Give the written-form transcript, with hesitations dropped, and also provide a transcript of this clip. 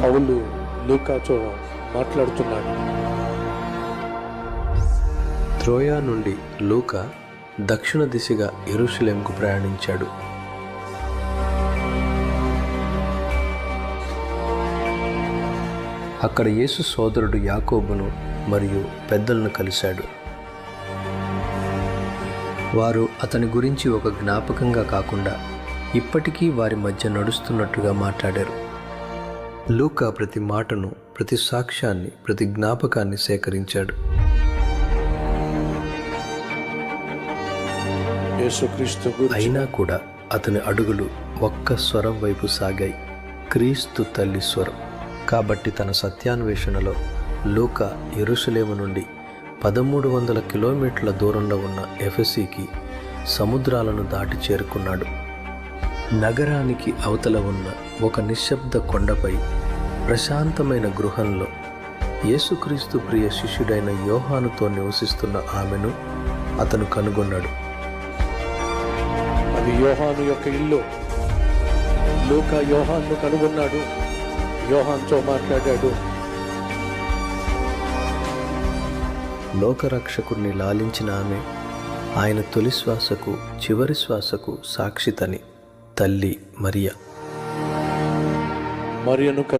పౌలు లూకాతో మాట్లాడుతున్నాడు. త్రోయా నుండి లూకా దక్షిణ దిశగా యెరూషలేముకు ప్రయాణించాడు. అక్కడ యేసు సోదరుడు యాకోబును మరియు పెద్దలను కలిశాడు. వారు అతని గురించి ఒక జ్ఞాపకంగా కాకుండా ఇప్పటికీ వారి మధ్య నడుస్తున్నట్టుగా మాట్లాడారు. లూకా ప్రతి మాటను, ప్రతి సాక్ష్యాన్ని, ప్రతి జ్ఞాపకాన్ని సేకరించాడు. అయినా కూడా అతని అడుగులు ఒక్క స్వరం వైపు సాగాయి, క్రీస్తు తల్లి స్వరం. కాబట్టి తన సత్యాన్వేషణలో లూకా యెరూషలేము నుండి 1300 కిలోమీటర్ల దూరంలో ఉన్న ఎఫెసీకి సముద్రాలను దాటి చేరుకున్నాడు. నగరానికి అవతల ఉన్న ఒక నిశ్శబ్ద కొండపై ప్రశాంతమైన గృహంలో యేసుక్రీస్తు ప్రియ శిష్యుడైన యోహానుతో నివసిస్తున్న ఆమెను అతను కనుగొన్నాడు. అది యోహాను యొక్క ఇల్లు. లూకా యోహాను కనుగొన్నాడు, యోహానుతో మాట్లాడాడు. లోకరక్షకుడిని లాలించిన ఆమె ఆయన తొలి శ్వాసకు, చివరి శ్వాసకు సాక్షితని తల్లి మరియ. మరియను